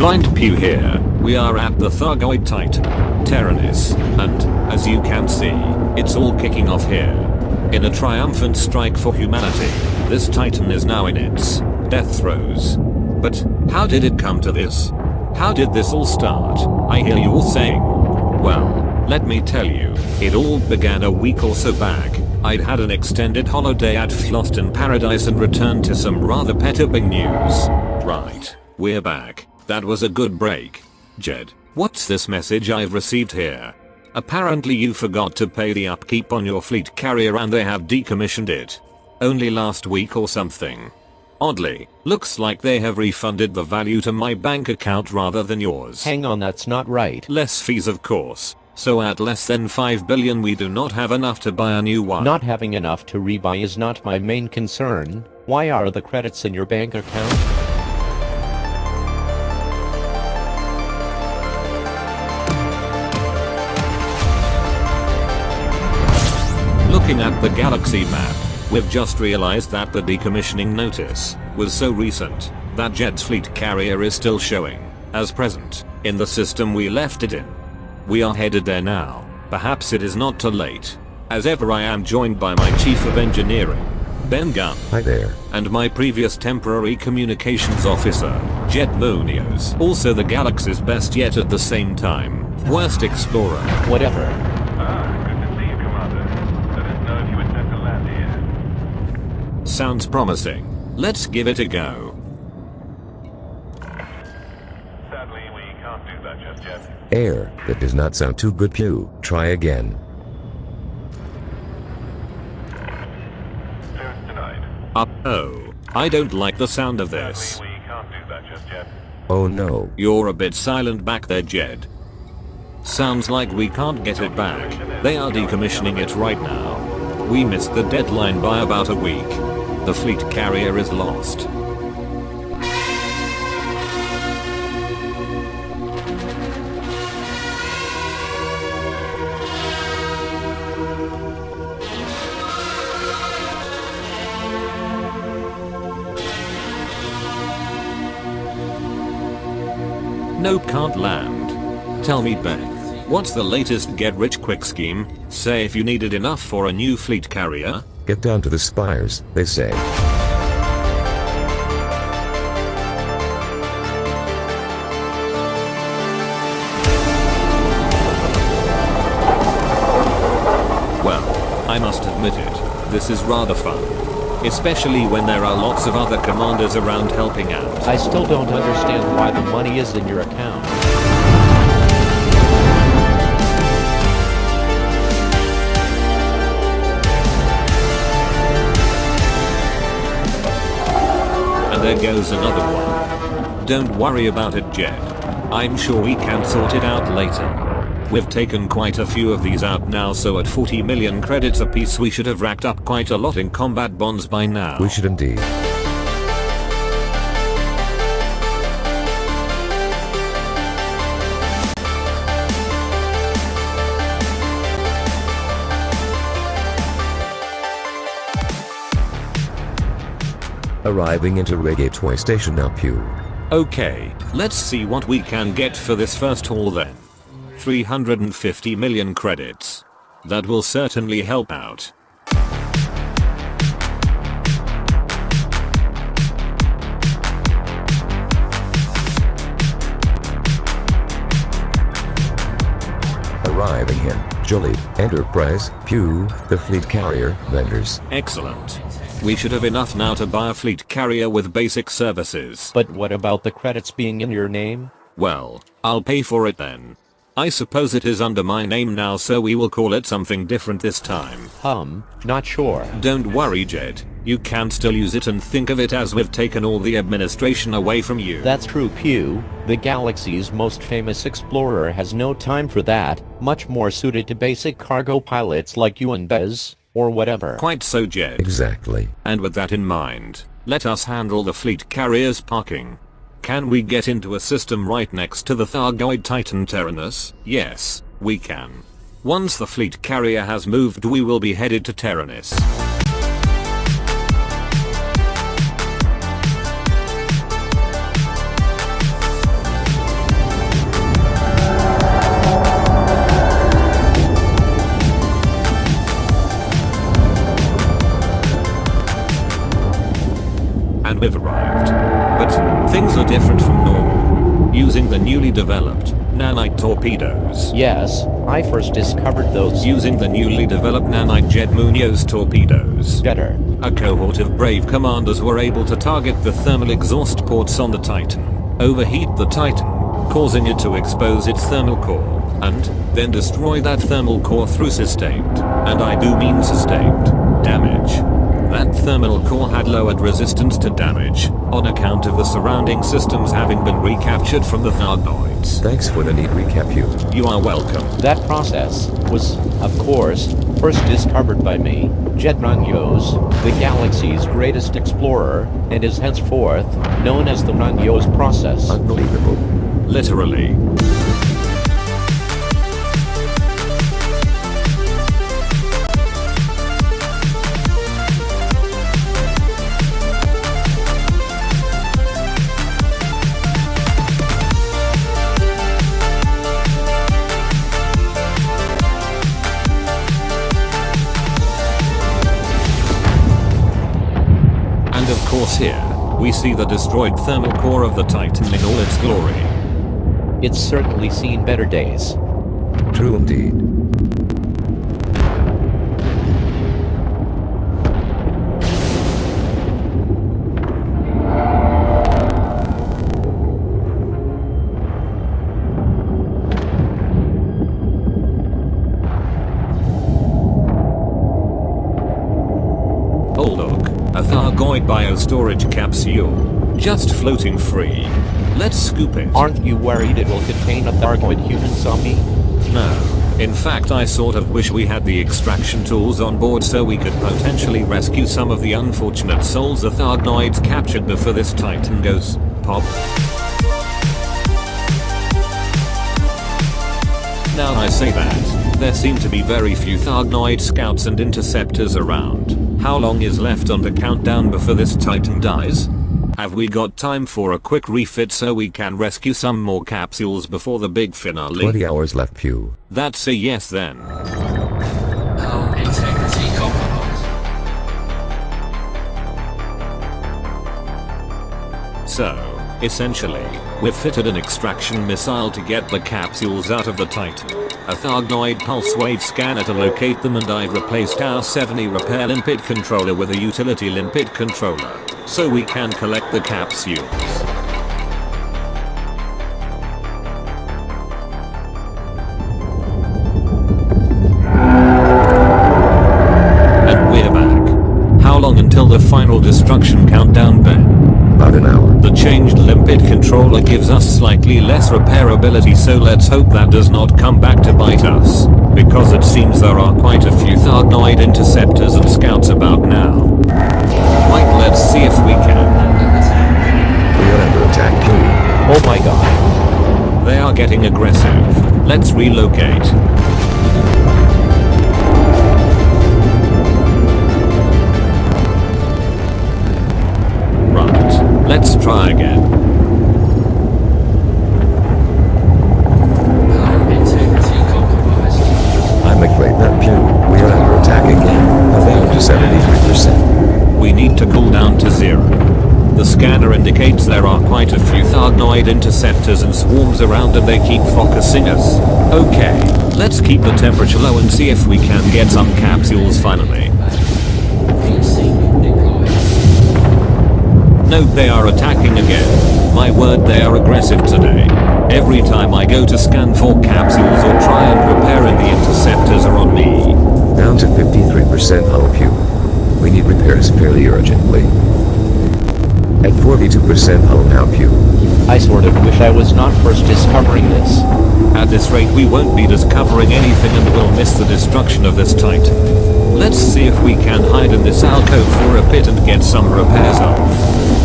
Blind Pew here. We are at the Thargoid Titan, Tyrannus, and, as you can see, it's all kicking off here. In a triumphant strike for humanity, this Titan is now in its death throes. But, how did it come to this? How did this all start? I hear you all saying. Well, let me tell you, it all began a week or so back. I'd had an extended holiday at Floston Paradise and returned to some rather perturbing news. Right, we're back. That was a good break. Jed, what's this message I've received here? Apparently you forgot to pay the upkeep on your fleet carrier and they have decommissioned it. Only last week or something. Oddly, looks like they have refunded the value to my bank account rather than yours. Hang on, that's not right. Less fees of course. So at less than 5 billion we do not have enough to buy a new one. Not having enough to rebuy is not my main concern. Why are the credits in your bank account? Looking at the galaxy map, we've just realized that the decommissioning notice was so recent that Jed's fleet carrier is still showing as present in the system we left it in. We are headed there now. Perhaps it is not too late. As ever, I am joined by my Chief of Engineering, Ben Gunn. Hi there. And my previous temporary communications officer, Jed Munoz. Also the galaxy's best yet at the same time, worst explorer. Whatever. Good to see you, Commander. I didn't know if you would to land here. Sounds promising. Let's give it a go. Sadly, we can't do that just yet. Air, that does not sound too good, Pew. Try again. Clearance denied. Oh, I don't like the sound of this. Sadly, we can't do that just yet. Oh no. You're a bit silent back there, Jed. Sounds like we can't get it back. They are decommissioning it right now. We missed the deadline by about a week. The fleet carrier is lost. Nope, can't land. Tell me, Ben, what's the latest get-rich-quick scheme? Say if you needed enough for a new fleet carrier? Get down to the spires, they say. Well, I must admit it, this is rather fun. Especially when there are lots of other commanders around helping out. I still don't understand why the money is in your account. And there goes another one. Don't worry about it, Jed. I'm sure we can sort it out later. We've taken quite a few of these out now, so at 40 million credits apiece we should have racked up quite a lot in combat bonds by now. We should indeed. Arriving into Regateway Station now, Pew. Okay, let's see what we can get for this first haul then. 350 million credits. That will certainly help out. Arriving in Jolly Enterprise, Pew, the fleet carrier vendors. Excellent. We should have enough now to buy a fleet carrier with basic services. But what about the credits being in your name? Well, I'll pay for it then. I suppose it is under my name now, so we will call it something different this time. Not sure. Don't worry, Jed. You can still use it and think of it as we've taken all the administration away from you. That's true, Pew. The galaxy's most famous explorer has no time for that, much more suited to basic cargo pilots like you and Bez, or whatever. Quite so, Jed. Exactly. And with that in mind, let us handle the fleet carrier's parking. Can we get into a system right next to the Thargoid Titan Tyrannus? Yes, we can. Once the fleet carrier has moved, we will be headed to Tyrannus. and we've arrived. But things are different from normal. Using the newly developed nanite torpedoes. Yes, I first discovered those. Using the newly developed nanite jet Munoz torpedoes. Better. A cohort of brave commanders were able to target the thermal exhaust ports on the Titan, overheat the Titan, causing it to expose its thermal core, and then destroy that thermal core through sustained, and I do mean sustained, damage. That thermal core had lowered resistance to damage, on account of the surrounding systems having been recaptured from the Thargoids. Thanks for the neat recap, Pew. You are welcome. That process was, of course, first discovered by me, Jet Munoz, the galaxy's greatest explorer, and is henceforth known as the Munoz process. Unbelievable. Literally. And of course here, we see the destroyed thermal core of the Titan in all its glory. It's certainly seen better days. True indeed. Oh look, a Thargoid biostorage capsule, just floating free. Let's scoop it. Aren't you worried it will contain a Thargoid human zombie? No. In fact, I sort of wish we had the extraction tools on board so we could potentially rescue some of the unfortunate souls the Thargoids captured before this Titan goes pop. Now I say that, there seem to be very few Thargoid scouts and interceptors around. How long is left on the countdown before this Titan dies? Have we got time for a quick refit so we can rescue some more capsules before the big finale? 20 hours left, Pew. That's a yes then. Hull integrity compromised. So, essentially, we've fitted an extraction missile to get the capsules out of the Titan, a Thargoid pulse wave scanner to locate them, and I've replaced our 70 repair limpet controller with a utility limpet controller, so we can collect the capsules. And we're back. How long until the final destruction countdown, Ben? About an hour. The changed limpet controller gives us slightly less repairability, so let's hope that does not come back to bite us, because it seems there are quite a few Thargoid interceptors and scouts about now. Right, let's see if we can. We are under attack, Pew. Oh my god. They are getting aggressive. Let's relocate. Right, let's try again. Hull integrity compromised. I'm afraid not, Pew. We are under attack again. Down to 73%. We need to cool down to 0. The scanner indicates there are quite a few Thargoid interceptors and swarms around, and they keep focusing us. Okay, let's keep the temperature low and see if we can get some capsules finally. Heat sink deployed. No, they are attacking again. My word, they are aggressive today. Every time I go to scan for capsules or try and repair it, the interceptors are on me. Down to 53% hull, Pew. We need repairs fairly urgently. At 42% hull now, Pew. I sort of wish I was not first discovering this. At this rate, we won't be discovering anything and we'll miss the destruction of this Titan. Let's see if we can hide in this alcove for a bit and get some repairs off.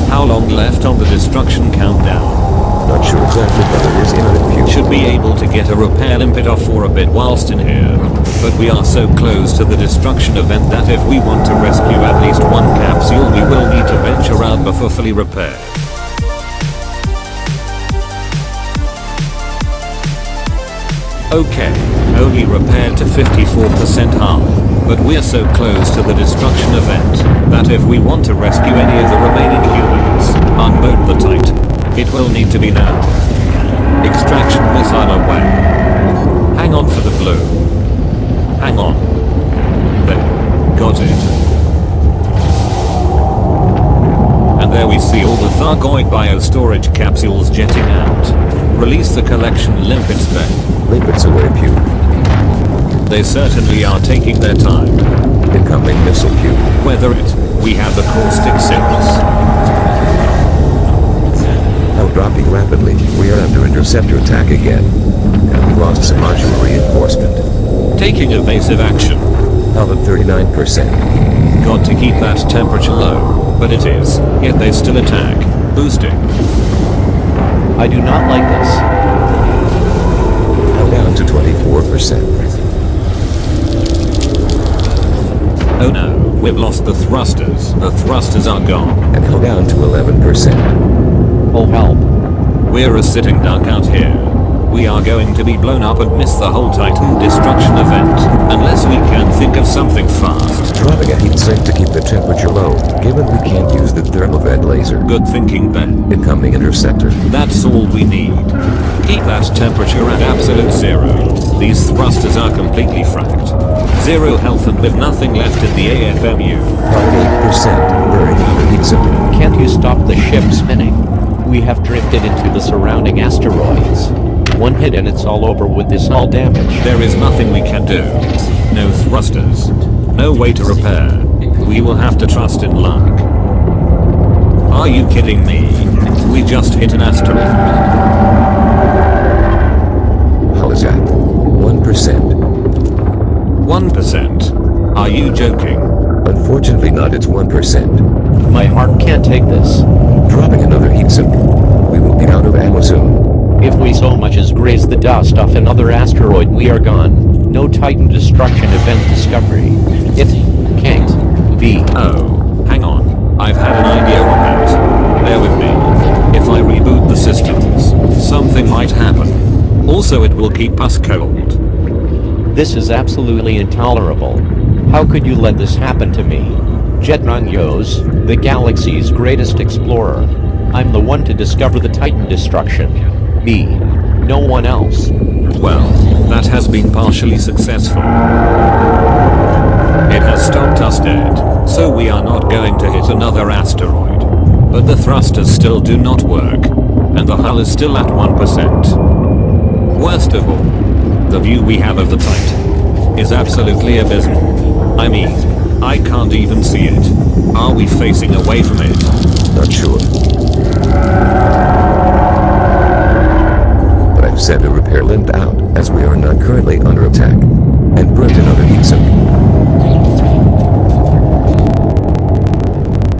How long left on the destruction countdown? Not sure exactly, but it is imminent, Pew. Should be able to get a repair limpet off for a bit whilst in here. But we are so close to the destruction event that if we want to rescue at least one capsule, we will need to venture out before fully repaired. Okay, only repaired to 54% hull. But we're so close to the destruction event that if we want to rescue any of the remaining humans, unload the Titan. It will need to be now. Extraction missile away. Hang on for the blue. Hang on. There. Got it. And there we see all the Thargoid biostorage capsules jetting out. Release the collection limpets then. Limpets away, Pew. They certainly are taking their time. Incoming missile, Pew. Weather it. We have the caustic signals. Now dropping rapidly. We are under interceptor attack again. And we lost some module reinforcement. Taking evasive action. Out of 39%. Got to keep that temperature low, but it is, yet they still attack. Boosting. I do not like this. Now down to 24%. Oh no, we've lost the thrusters. The thrusters are gone. And held down to 11%. Oh help. We're a sitting duck out here. We are going to be blown up and miss the whole Titan destruction event, unless we can think of something fast. Dropping a heat sink to keep the temperature low, given we can't use the thermal vent laser. Good thinking, Ben. Incoming interceptor. That's all we need. Keep that temperature at absolute zero. These thrusters are completely fracked. Zero health and with nothing left in the AFMU. 8%. Burning the heat sink. Can't you stop the ship spinning? We have drifted into the surrounding asteroids. One hit and it's all over with this hull damage. There is nothing we can do. No thrusters. No way to repair. We will have to trust in luck. Are you kidding me? We just hit an asteroid. How is that? 1%. 1%? Are you joking? Unfortunately not, it's 1%. My heart can't take this. Dropping another heat sink. We will be out of ammo soon. If we so much as graze the dust off another asteroid, we are gone. No Titan destruction event discovery. It can't be. Oh, hang on. I've had an idea on that. Bear with me. If I reboot the systems, something might happen. Also, it will keep us cold. This is absolutely intolerable. How could you let this happen to me? Jetron Yos, the galaxy's greatest explorer. I'm the one to discover the Titan destruction. Me. No one else. Well, that has been partially successful. It has stopped us dead, so we are not going to hit another asteroid. But the thrusters still do not work, and the hull is still at 1%. Worst of all, the view we have of the Titan is absolutely abysmal. I mean, I can't even see it. Are we facing away from it? Not sure. But I've sent a repair limp out, as we are not currently under attack. And burnt another heat sink.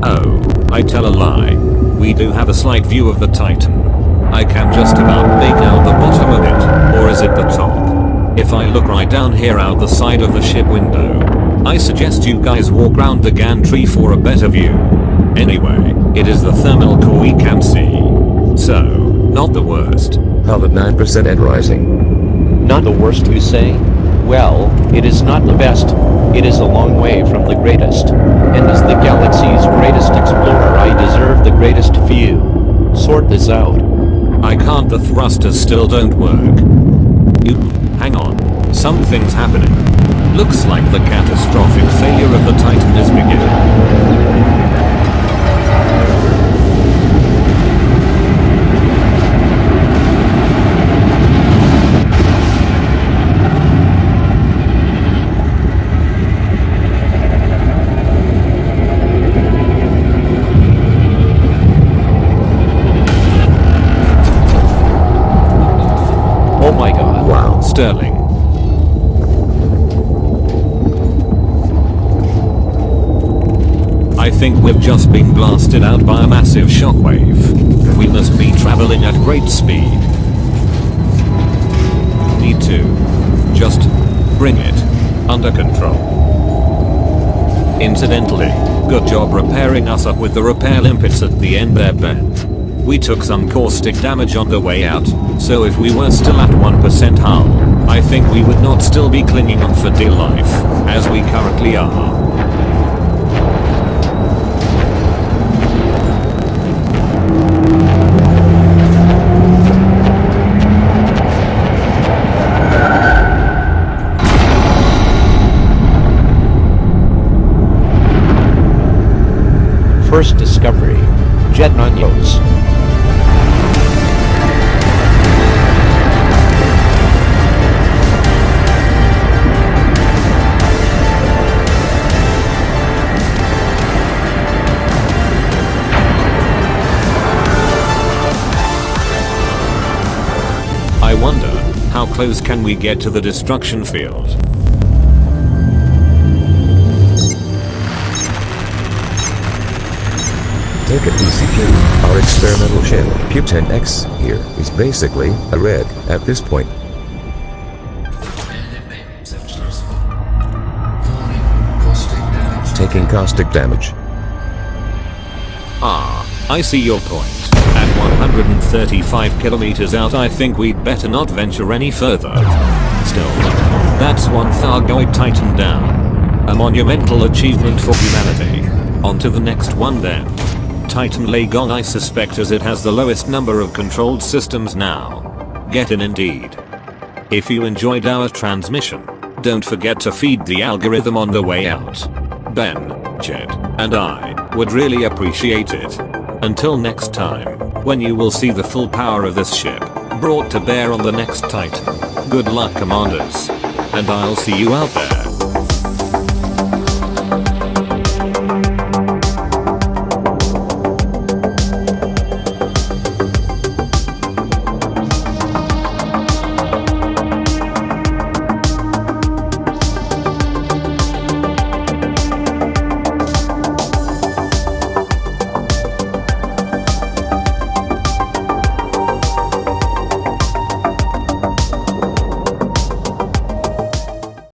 Oh, I tell a lie. We do have a slight view of the Titan. I can just about make out the bottom of it, or is it the top? If I look right down here out the side of the ship window, I suggest you guys walk round the gantry for a better view. Anyway, it is the thermal core we can see. So, not the worst. Hull at 9% and rising. Not the worst, you say? Well, it is not the best. It is a long way from the greatest. And as the galaxy's greatest explorer, I deserve the greatest view. Sort this out. I can't, the thrusters still don't work. Hang on. Something's happening. Looks like the catastrophic failure of the Titan is beginning. Oh my god. Wow. Sterling. I think we've just been blasted out by a massive shockwave. We must be traveling at great speed. Need to just bring it under control. Incidentally, good job repairing us up with the repair limpets at the end there, Ben. We took some caustic damage on the way out, so if we were still at 1% hull, I think we would not still be clinging on for dear life, as we currently are. First discovery. Jetnanyos. I wonder, how close can we get to the destruction field? Take it easy, kid. Our experimental ship, Q-10X, here, is basically a red at this point. Taking caustic damage. Ah, I see your point. At 135 kilometers out, I think we'd better not venture any further. Still, that's one Thargoid Titan down. A monumental achievement for humanity. On to the next one then. Titan Lagon, I suspect, as it has the lowest number of controlled systems now. Get in indeed. If you enjoyed our transmission, don't forget to feed the algorithm on the way out. Ben, Jed, and I would really appreciate it. Until next time, when you will see the full power of this ship brought to bear on the next Titan. Good luck, commanders. And I'll see you out there.